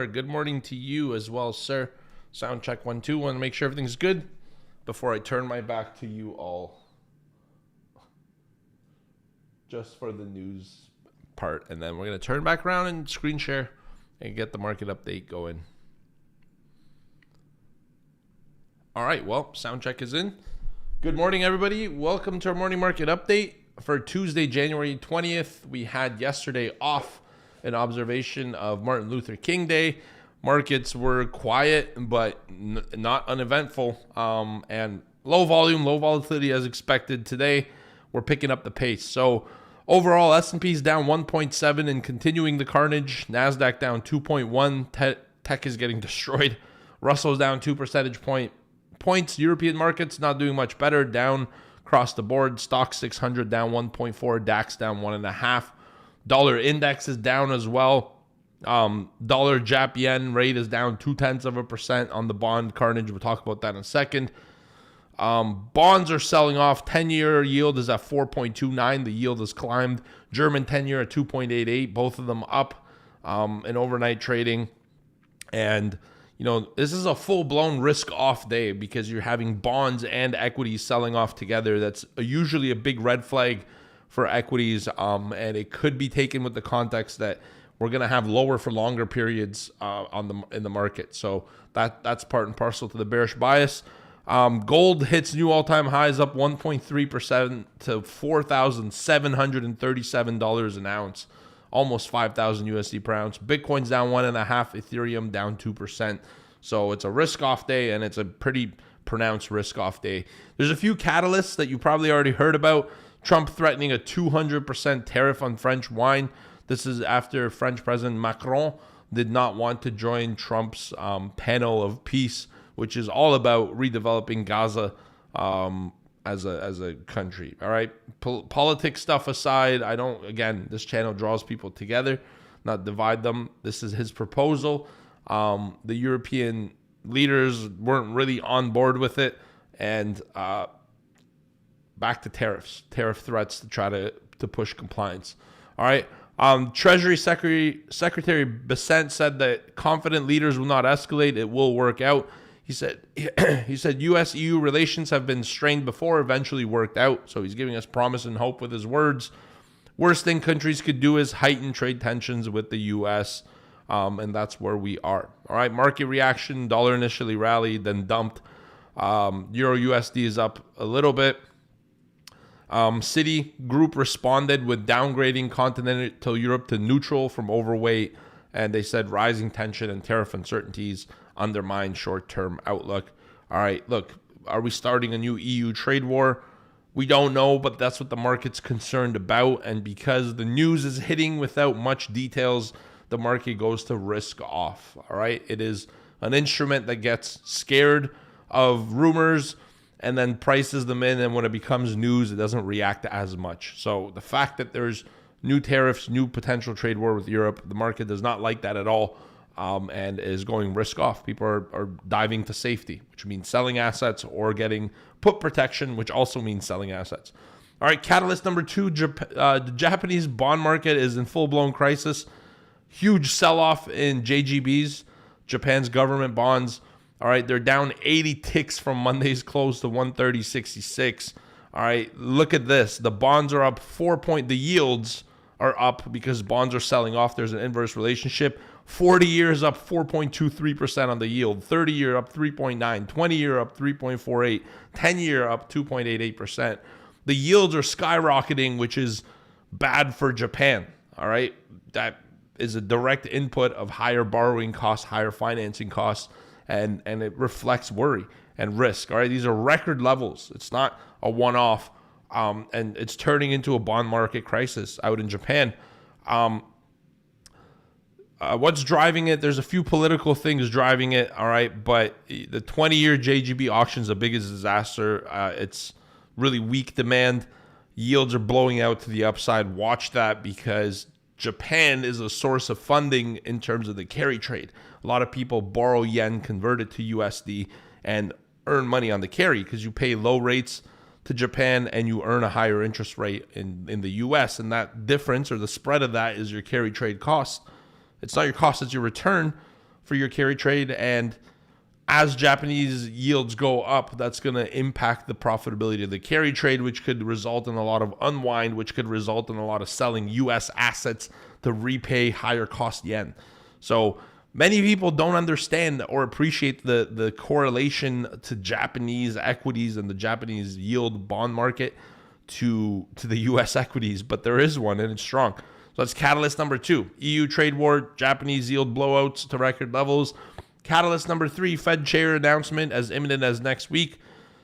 Good morning to you as well, sir. Sound check 1 2. Want to make sure everything's good before I turn my back to you all. Just for the news part, and then we're going to turn back around and screen share and get the market update going. All right, well, sound check is in. Good morning, everybody. Welcome to our morning market update for Tuesday, January 20th. We had yesterday off an observation of Martin Luther King Day. Markets were quiet, but not uneventful, and low volume, low volatility as expected. Today, we're picking up the pace. So overall, S&P is down 1.7 and continuing the carnage. NASDAQ down 2.1. Tech is getting destroyed. Russell's down 2 percentage points. European markets not doing much better, down across the board. Stock 600 down 1.4. DAX down 1.5. Dollar index is down as well. Dollar Jap yen rate is down 0.2% on the bond carnage. We'll talk about that in a second. Bonds are selling off. 10-year yield is at 4.29. The yield has climbed. German 10-year at 2.88. Both of them up in overnight trading. And, you know, this is a full-blown risk-off day because you're having bonds and equities selling off together. That's usually a big red flag for equities, and it could be taken with the context that we're going to have lower for longer periods in the market. So that's part and parcel to the bearish bias. Gold hits new all-time highs, up 1.3% to $4,737 an ounce, almost 5,000 USD per ounce. Bitcoin's down 1.5%, Ethereum down 2%. So it's a risk-off day, and it's a pretty pronounced risk-off day. There's a few catalysts that you probably already heard about. Trump threatening a 200% tariff on French wine. This is after French President Macron did not want to join Trump's panel of peace, which is all about redeveloping Gaza as a country. All right, politics stuff aside, this channel draws people together, not divide them. This is his proposal. The European leaders weren't really on board with it, and back to tariffs, tariff threats to try to push compliance. All right. Treasury Secretary Bessent said that confident leaders will not escalate. It will work out. He said U.S.-EU relations have been strained before, eventually worked out. So he's giving us promise and hope with his words. Worst thing countries could do is heighten trade tensions with the U.S., and that's where we are. All right. Market reaction, dollar initially rallied, then dumped. Euro USD is up a little bit. Citigroup responded with downgrading continental Europe to neutral from overweight, and they said rising tension and tariff uncertainties undermine short-term outlook. All right, look, are we starting a new EU trade war? We don't know, but that's what the market's concerned about, and because the news is hitting without much details, the market goes to risk off. All right, it is an instrument that gets scared of rumors and then prices them in, and when it becomes news, it doesn't react as much. So the fact that there's new tariffs, new potential trade war with Europe, the market does not like that at all, and is going risk off. People are diving to safety, which means selling assets, or getting put protection, which also means selling assets. All right, catalyst number 2, the Japanese bond market is in full-blown crisis. Huge sell-off in JGBs, Japan's government bonds. All right, they're down 80 ticks from Monday's close to 130.66. All right, look at this. The bonds are up 4 points. The yields are up because bonds are selling off. There's an inverse relationship. 40 years up 4.23% on the yield. 30-year up 3.9. 20-year up 3.48. 10-year up 2.88%. The yields are skyrocketing, which is bad for Japan. All right, that is a direct input of higher borrowing costs, higher financing costs. And it reflects worry and risk. All right, these are record levels. It's not a one-off, and it's turning into a bond market crisis out in Japan. What's driving it? There's a few political things driving it. All right, but the 20-year JGB auction is the biggest disaster. It's really weak demand. Yields are blowing out to the upside. Watch that because Japan is a source of funding in terms of the carry trade. A lot of people borrow yen, convert it to USD, and earn money on the carry because you pay low rates to Japan and you earn a higher interest rate in the US. And that difference or the spread of that is your carry trade cost. It's not your cost, it's your return. for your carry trade. And as Japanese yields go up, that's going to impact the profitability of the carry trade, which could result in a lot of unwind, which could result in a lot of selling U.S. assets to repay higher cost yen. So many people don't understand or appreciate the correlation to Japanese equities and the Japanese yield bond market to the U.S. equities, but there is one and it's strong. So that's catalyst number 2. EU trade war, Japanese yield blowouts to record levels. Catalyst number 3, Fed chair announcement as imminent as next week.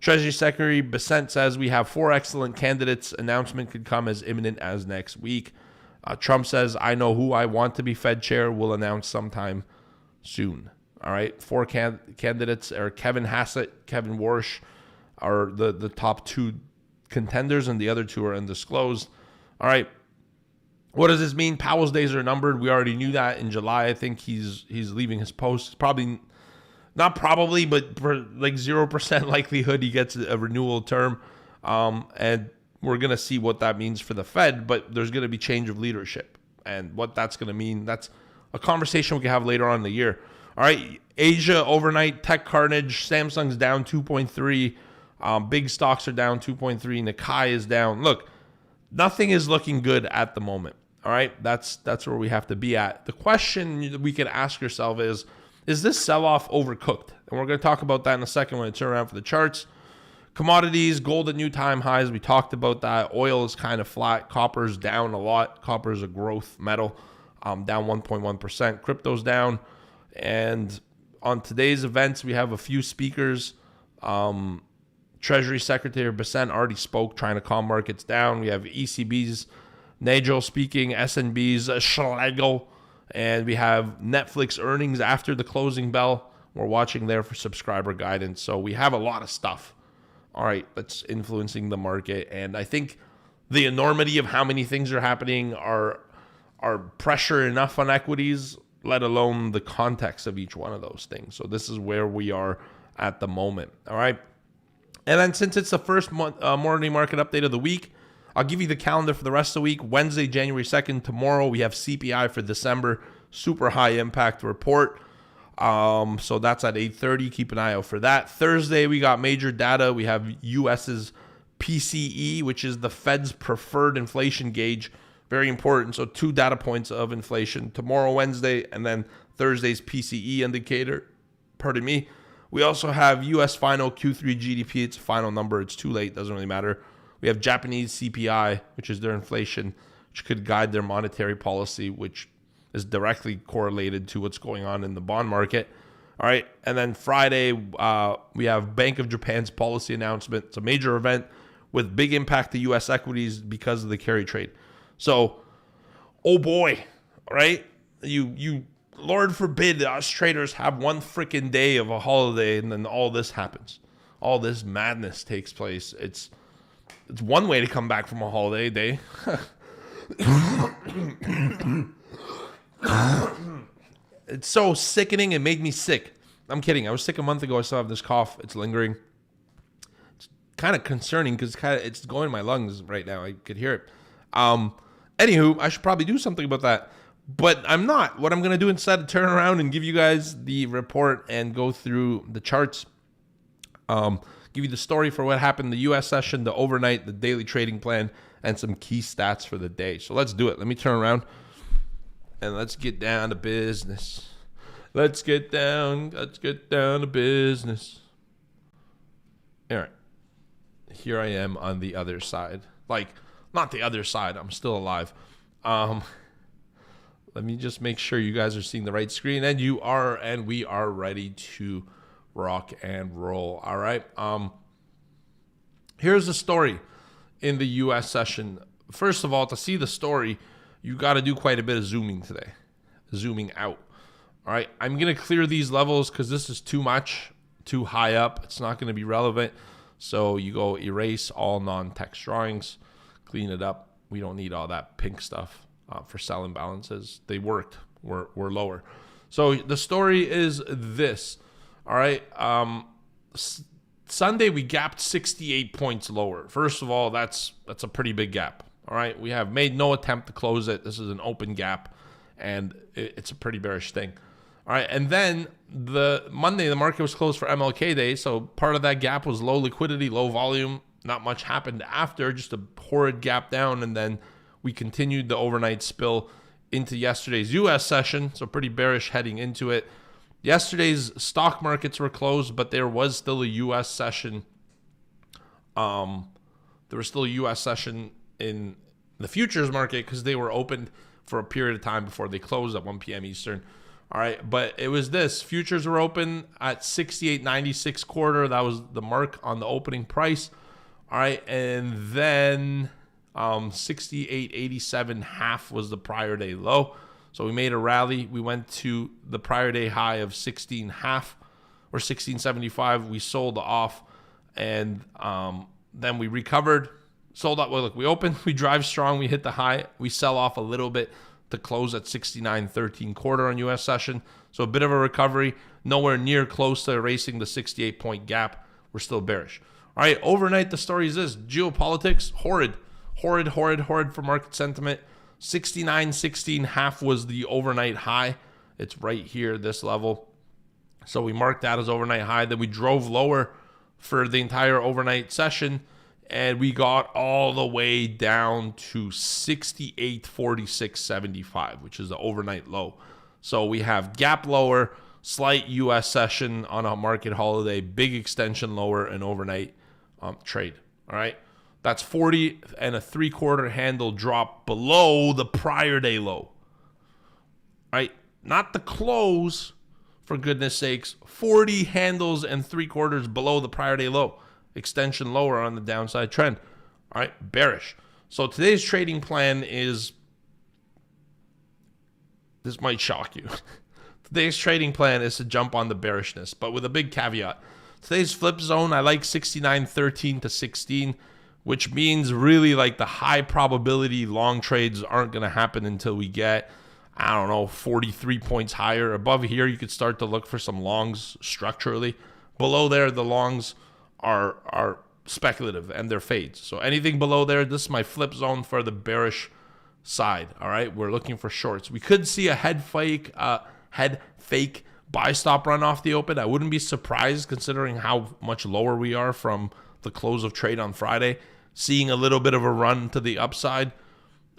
Treasury Secretary Bessent says we have 4 excellent candidates. Announcement could come as imminent as next week. Trump says, I know who I want to be Fed chair. Will announce sometime soon. All right. 4 candidates are Kevin Hassett, Kevin Warsh are the top 2 contenders, and the other 2 are undisclosed. All right. What does this mean? Powell's days are numbered. We already knew that in July. I think he's leaving his post. Probably, not probably, but for like 0% likelihood he gets a renewal term. And we're going to see what that means for the Fed, but there's going to be change of leadership. And what that's going to mean, that's a conversation we can have later on in the year. All right, Asia overnight, tech carnage. Samsung's down 2.3. Big stocks are down 2.3. Nikkei is down. Look, nothing is looking good at the moment. All right, that's where we have to be at. The question we can ask yourself is this sell-off overcooked? And we're going to talk about that in a second when I turn around for the charts. Commodities, gold at new time highs. We talked about that. Oil is kind of flat. Copper's down a lot. Copper is a growth metal, down 1.1%. Crypto's down. And on today's events, we have a few speakers. Treasury Secretary Bessent already spoke, trying to calm markets down. We have ECB's Nagel speaking, SNB's Schlegel, and we have Netflix earnings after the closing bell. We're watching there for subscriber guidance. So we have a lot of stuff, all right, that's influencing the market. And I think the enormity of how many things are happening are pressure enough on equities, let alone the context of each one of those things. So this is where we are at the moment, all right? And then since it's the first morning market update of the week, I'll give you the calendar for the rest of the week. Wednesday, January 2nd, tomorrow, we have CPI for December, super high impact report. So that's at 8:30. Keep an eye out for that. Thursday, we got major data. We have US's PCE, which is the Fed's preferred inflation gauge. Very important. So 2 data points of inflation tomorrow, Wednesday, and then Thursday's PCE indicator. Pardon me. We also have U.S. final Q3 GDP. It's a final number. It's too late. Doesn't really matter. We have Japanese CPI, which is their inflation, which could guide their monetary policy, which is directly correlated to what's going on in the bond market. All right. And then Friday, we have Bank of Japan's policy announcement. It's a major event with big impact to U.S. equities because of the carry trade. So, oh boy, right? You Lord forbid us traders have one freaking day of a holiday and then all this happens. All this madness takes place. It's one way to come back from a holiday day. It's so sickening. It made me sick. I'm kidding. I was sick a month ago. I still have this cough. It's lingering. It's kind of concerning because it's going in my lungs right now. I could hear it. Anywho, I should probably do something about that. But I'm not. What I'm going to do instead is turn around and give you guys the report and go through the charts. Give you the story for what happened in the U.S. session, the overnight, the daily trading plan, and some key stats for the day. So let's do it. Let me turn around and let's get down to business. Let's get down to business. All right. Here I am on the other side. Like, not the other side. I'm still alive. Let me just make sure you guys are seeing the right screen, and you are, and we are ready to rock and roll. All right. Here's the story in the U.S. session. First of all, to see the story, you got to do quite a bit of zooming today, zooming out. All right. I'm going to clear these levels because this is too much, too high up. It's not going to be relevant. So you go erase all non-text drawings, clean it up. We don't need all that pink stuff for sell imbalances. They worked. We're lower. So the story is this. All right. Sunday, we gapped 68 points lower. First of all, that's a pretty big gap. All right. We have made no attempt to close it. This is an open gap, and it's a pretty bearish thing. All right, and then the Monday, the market was closed for MLK Day, so part of that gap was low liquidity, low volume. Not much happened after, just a horrid gap down, and then we continued the overnight spill into yesterday's U.S. session, so pretty bearish heading into it. Yesterday's stock markets were closed, but there was still a U.S. session. There was still a U.S. session in the futures market because they were opened for a period of time before they closed at 1 p.m. Eastern. All right, but it was this. Futures were open at 68.96 quarter. That was the mark on the opening price. All right, and then 68.87 half was the prior day low. So we made a rally. We went to the prior day high of 16 half or 16.75. We sold off, and then we recovered, sold out. Well, look, we opened, we drive strong, we hit the high, we sell off a little bit to close at 69.13 quarter on U.S. session. So a bit of a recovery, nowhere near close to erasing the 68-point gap. We're still bearish. All right, overnight, the story is this. Geopolitics, horrid for market sentiment. 69.16 half was the overnight high. It's right here, this level. So we marked that as overnight high. Then we drove lower for the entire overnight session, and we got all the way down to 68.4675, which is the overnight low. So we have gap lower, slight U.S. session on a market holiday, big extension lower, and overnight trade. All right, that's 40 and a 3/4 handle drop below the prior day low. All right, not the close, for goodness sakes. 40 handles and 3/4 below the prior day low. Extension lower on the downside trend. All right, bearish. So today's trading plan is, this might shock you. Today's trading plan is to jump on the bearishness, but with a big caveat. Today's flip zone, I like 69.13 to 16, which means really like the high probability long trades aren't going to happen until we get, I don't know, 43 points higher. Above here, you could start to look for some longs structurally. Below there, the longs are speculative and they're fades. So anything below there, this is my flip zone for the bearish side. All right, we're looking for shorts. We could see a head fake buy stop run off the open. I wouldn't be surprised considering how much lower we are from the close of trade on Friday. Seeing a little bit of a run to the upside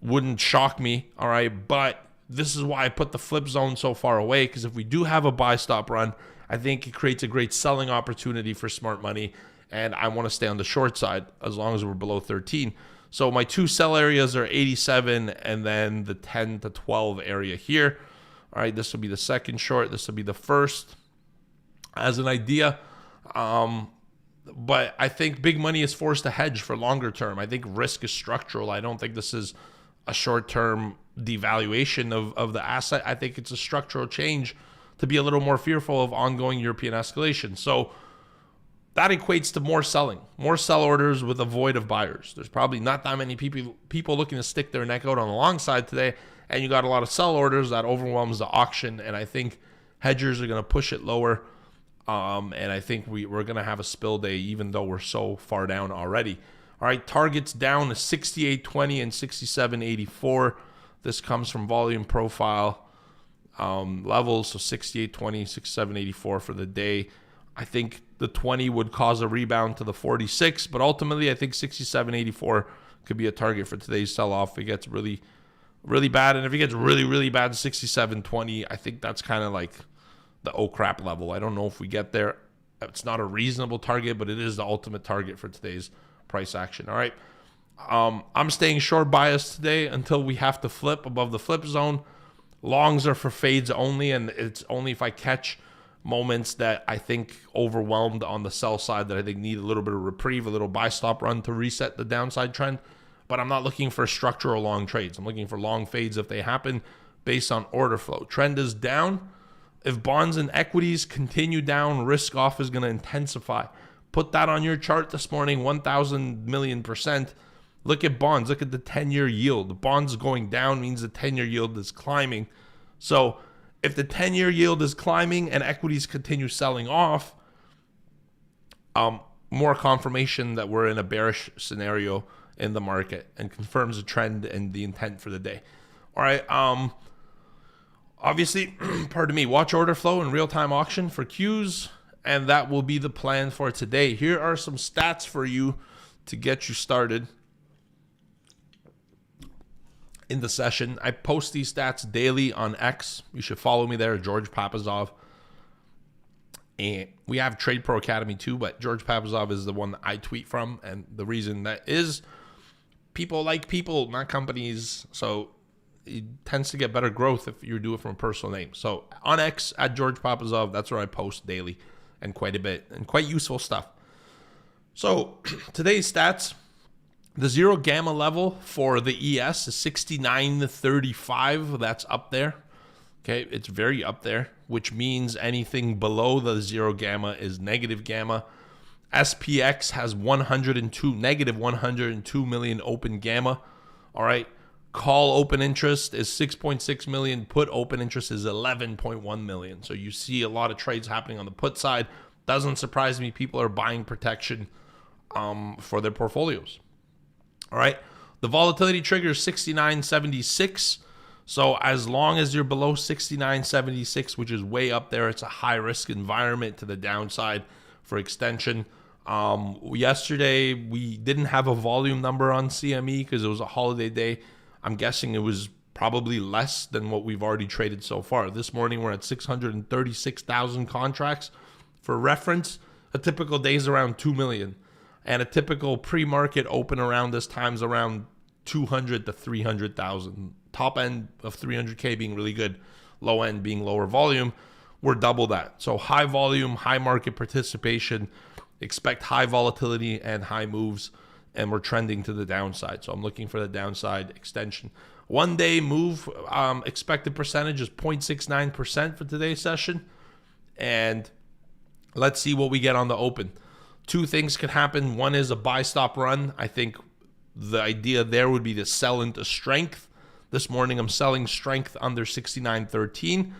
wouldn't shock me. All right, but this is why I put the flip zone so far away, because if we do have a buy stop run, I think it creates a great selling opportunity for smart money, and I want to stay on the short side as long as we're below 13. So my two sell areas are 87 and then the 10 to 12 area here. All right, this will be the second short. This will be the first as an idea. But I think big money is forced to hedge for longer term. I think risk is structural. I don't think this is a short-term devaluation of the asset. I think it's a structural change to be a little more fearful of ongoing European escalation. So that equates to more selling, more sell orders with a void of buyers. There's probably not that many people looking to stick their neck out on the long side today, and you got a lot of sell orders that overwhelms the auction, and I think hedgers are going to push it lower, and I think we're going to have a spill day even though we're so far down already. All right, targets down to 68.20 and 67.84. This comes from volume profile levels, so 68.20, 67.84 for the day. I think the 20 would cause a rebound to the 46, but ultimately I think 67.84 could be a target for today's sell-off. If it gets really, really bad, and if it gets really, really bad, 67.20, I think that's kind of like the oh crap level. I don't know if we get there. It's not a reasonable target, but it is the ultimate target for today's price action. All right. I'm staying short bias today until we have to flip above the flip zone. Longs are for fades only, and it's only if I catch moments that I think overwhelmed on the sell side that I think need a little bit of reprieve, a little buy stop run to reset the downside trend. But I'm not looking for structural long trades. I'm looking for long fades if they happen based on order flow. Trend is down. If bonds and equities continue down, risk off is going to intensify. Put that on your chart this morning, 1,000 million %. Look at bonds. Look at the 10-year yield. The bonds going down means the 10-year yield is climbing. So if the 10-year yield is climbing and equities continue selling off, more confirmation that we're in a bearish scenario in the market and confirms the trend and the intent for the day. All right. Obviously, pardon me, watch order flow and real-time auction for Qs, and that will be the plan for today. Here are some stats for you to get you started in the session. I post these stats daily on X. You should follow me there, George Papazov. And we have TradePro Academy too, but George Papazov is the one that I tweet from, and the reason that is people like people, not companies. So it tends to get better growth if you do it from a personal name. So on X at George Papazov, that's where I post daily and quite a bit and quite useful stuff. So today's stats, the zero gamma level for the ES is 69.35. That's up there. Okay, it's very up there, which means anything below the zero gamma is negative gamma. SPX has negative 102 million open gamma. All right. Call open interest is 6.6 million. Put open interest is 11.1 million. So you see a lot of trades happening on the put side. Doesn't surprise me. People are buying protection for their portfolios. All right. The volatility trigger is 69.76. So as long as you're below 69.76, which is way up there, it's a high risk environment to the downside for extension. Yesterday, we didn't have a volume number on CME because it was a holiday day. I'm guessing it was probably less than what we've already traded so far. This morning, we're at 636,000 contracts. For reference, a typical day is around 2 million. And a typical pre-market open around this time is around 200 to 300,000. Top end of 300K being really good, low end being lower volume. We're double that. So high volume, high market participation, expect high volatility and high moves, and we're trending to the downside. So I'm looking for the downside extension. 1 day move, expected percentage is 0.69% for today's session. And let's see what we get on the open. Two things could happen. One is a buy stop run. I think the idea there would be to sell into strength. This morning, I'm selling strength under 69.13.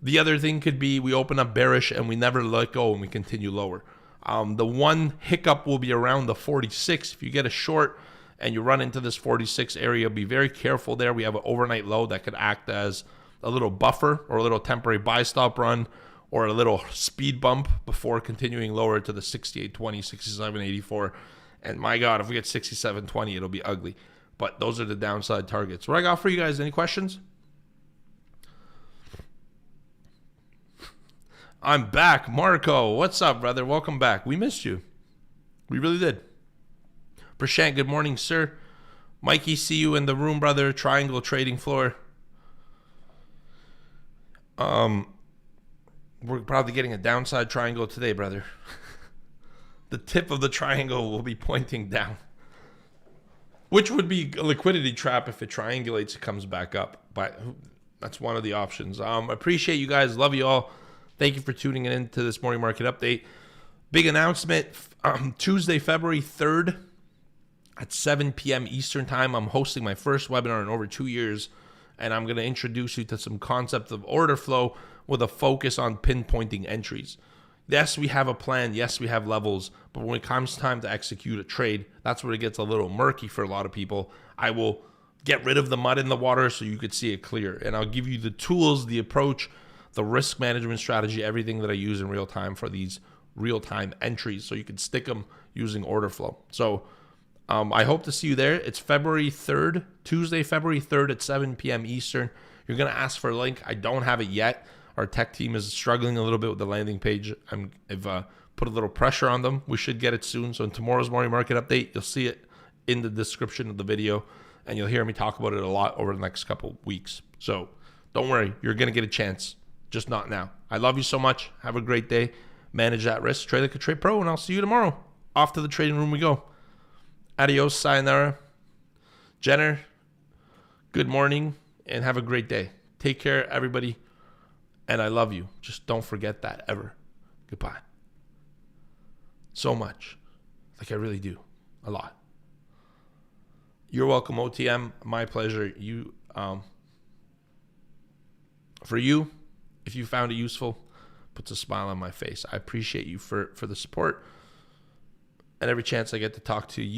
The other thing could be we open up bearish and we never let go and we continue lower. The one hiccup will be around the 46. If you get a short and you run into this 46 area, be very careful there. We have an overnight low that could act as a little buffer or a little temporary buy stop run or a little speed bump before continuing lower to the 68.20, 67.84. And my God, if we get 67.20, it'll be ugly. But those are the downside targets. What I got for you guys, any questions? I'm back. Marco, what's up, brother? Welcome back. We missed you. We really did. Prashant, good morning, sir. Mikey, see you in the room, brother. Triangle trading floor. We're probably getting a downside triangle today, brother. The tip of the triangle will be pointing down, which would be a liquidity trap if it triangulates, it comes back up. But that's one of the options. Appreciate you guys. Love you all. Thank you for tuning in to this morning market update. Big announcement. Tuesday, February 3rd at 7 p.m. Eastern time. I'm hosting my first webinar in over 2 years, and I'm going to introduce you to some concepts of order flow with a focus on pinpointing entries. Yes, we have a plan. Yes, we have levels. But when it comes time to execute a trade, that's where it gets a little murky for a lot of people. I will get rid of the mud in the water so you could see it clear. And I'll give you the tools, the approach, the risk management strategy, everything that I use in real time for these real-time entries so you can stick them using order flow. So I hope to see you there. It's February 3rd, Tuesday, February 3rd at 7 p.m. Eastern. You're going to ask for a link. I don't have it yet. Our tech team is struggling a little bit with the landing page. I've put a little pressure on them. We should get it soon. So in tomorrow's morning market update, you'll see it in the description of the video, and you'll hear me talk about it a lot over the next couple weeks. So don't worry, you're going to get a chance, just not now. I love you so much. Have a great day. Manage that risk. Trade like a trade pro, and I'll see you tomorrow. Off to the trading room we go. Adios, sayonara. Jenner, good morning, and have a great day. Take care, everybody. And I love you. Just don't forget that ever. Goodbye. So much. Like I really do. A lot. You're welcome, OTM. My pleasure. You, for you, if you found it useful, puts a smile on my face. I appreciate you for the support. And every chance I get to talk to you.